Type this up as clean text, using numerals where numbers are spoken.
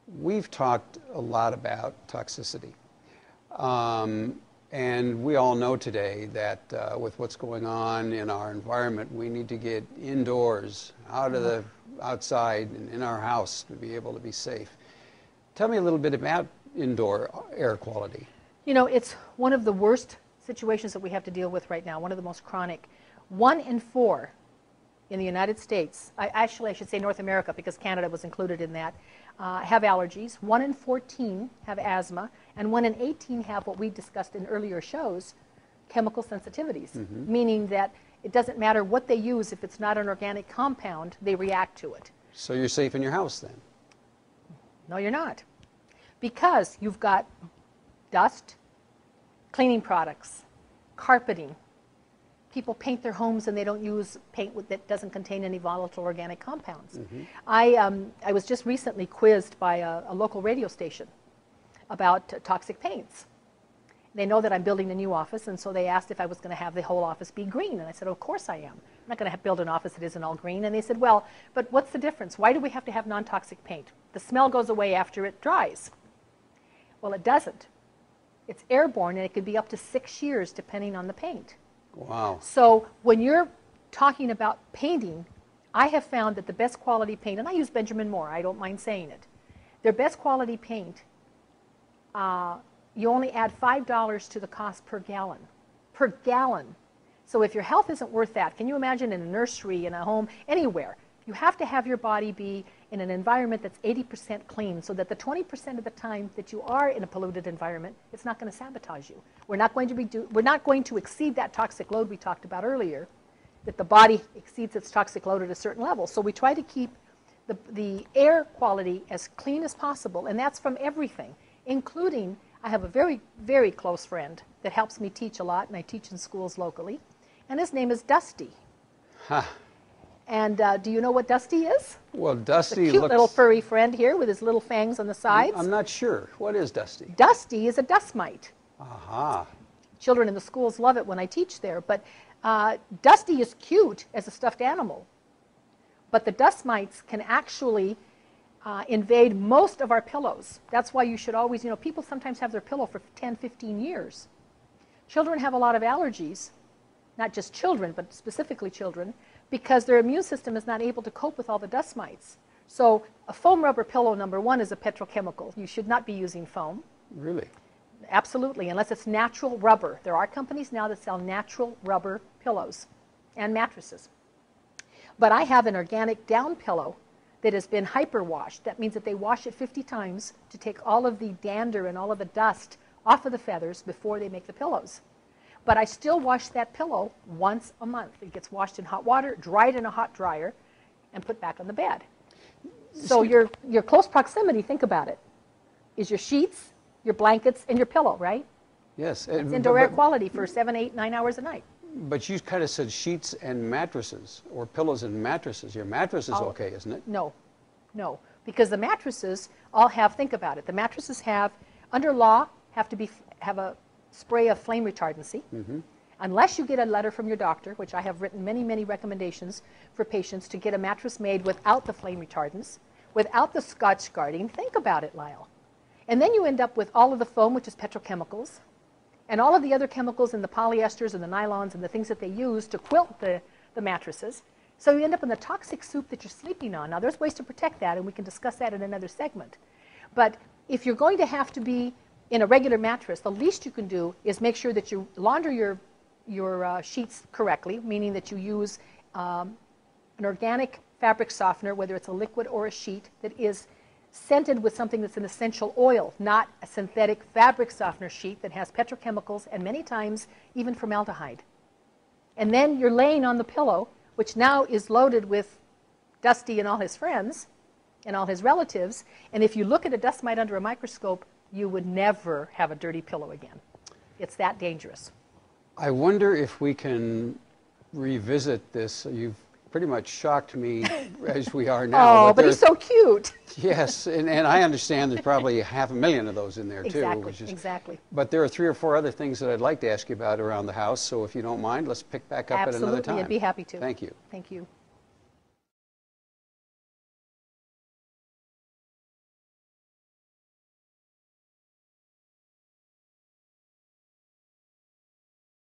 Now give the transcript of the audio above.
We've talked a lot about toxicity. And we all know today that with what's going on in our environment, we need to get indoors, outside and in our house to be able to be safe. Tell me a little bit about indoor air quality. You know, it's one of the worst situations that we have to deal with right now, one of the most chronic. 1 in 4 in the United States, I should say North America because Canada was included in that, have allergies. 1 in 14 have asthma, and 1 in 18 have what we discussed in earlier shows, chemical sensitivities, meaning that it doesn't matter what they use, if it's not an organic compound, they react to it. So you're safe in your house then? No, you're not. Because you've got dust, cleaning products, carpeting. People paint their homes and they don't use paint that doesn't contain any volatile organic compounds. I was just recently quizzed by a local radio station about toxic paints. They know that I'm building a new office, and so they asked if I was going to have the whole office be green. And I said, of course I am. I'm not going to build an office that isn't all green. And they said, well, but what's the difference? Why do we have to have non-toxic paint? The smell goes away after it dries. Well, it doesn't. It's airborne, and it could be up to 6 years depending on the paint. Wow. So when you're talking about painting, I have found that the best quality paint, and I use Benjamin Moore, I don't mind saying it, their best quality paint, you only add $5 to the cost per gallon. Per gallon. So if your health isn't worth that, can you imagine in a nursery, in a home, anywhere? You have to have your body be in an environment that's 80% clean so that the 20% of the time that you are in a polluted environment, it's not going to sabotage you. We're not going to exceed that toxic load we talked about earlier, that the body exceeds its toxic load at a certain level. So we try to keep the air quality as clean as possible, and that's from everything, including, I have a very, very close friend that helps me teach a lot, and I teach in schools locally, and his name is Dusty. Huh. And do you know what Dusty is? Well, Dusty a cute looks... little furry friend here with his little fangs on the sides. I'm not sure. What is Dusty? Dusty is a dust mite. Aha. Children in the schools love it when I teach there. But Dusty is cute as a stuffed animal. But the dust mites can actually invade most of our pillows. That's why you should always, people sometimes have their pillow for 10, 15 years. Children have a lot of allergies, not just children, but specifically children, because their immune system is not able to cope with all the dust mites. So a foam rubber pillow, number one, is a petrochemical. You should not be using foam. Really? Absolutely, unless it's natural rubber. There are companies now that sell natural rubber pillows and mattresses. But I have an organic down pillow that has been hyperwashed. That means that they wash it 50 times to take all of the dander and all of the dust off of the feathers before they make the pillows. But I still wash that pillow once a month. It gets washed in hot water, dried in a hot dryer, and put back on the bed. So your close proximity, think about it, is your sheets, your blankets, and your pillow, right? Yes. It's indoor air quality for 7, 8, 9 hours a night. But you kind of said sheets and mattresses, or pillows and mattresses. Your mattress is okay, isn't it? No, no, because the mattresses all have, think about it, the mattresses have, under law, have a spray of flame retardancy, unless you get a letter from your doctor, which I have written many, many recommendations for patients to get a mattress made without the flame retardants, without the Scotch guarding. Think about it, Lyle. And then you end up with all of the foam, which is petrochemicals, and all of the other chemicals in the polyesters and the nylons and the things that they use to quilt the mattresses. So you end up in the toxic soup that you're sleeping on. Now, there's ways to protect that, and we can discuss that in another segment. But if you're going to have to be in a regular mattress, the least you can do is make sure that you launder your sheets correctly, meaning that you use an organic fabric softener, whether it's a liquid or a sheet, that is scented with something that's an essential oil, not a synthetic fabric softener sheet that has petrochemicals and many times even formaldehyde. And then you're laying on the pillow, which now is loaded with Dusty and all his friends and all his relatives, and if you look at a dust mite under a microscope, you would never have a dirty pillow again. It's that dangerous. I wonder if we can revisit this. You've pretty much shocked me as we are now. Oh, but he's so cute. Yes, and I understand there's probably 500,000 of those in there too. Exactly, exactly. But there are 3 or 4 other things that I'd like to ask you about around the house, so if you don't mind, let's pick back up at another time. Absolutely, I'd be happy to. Thank you. Thank you.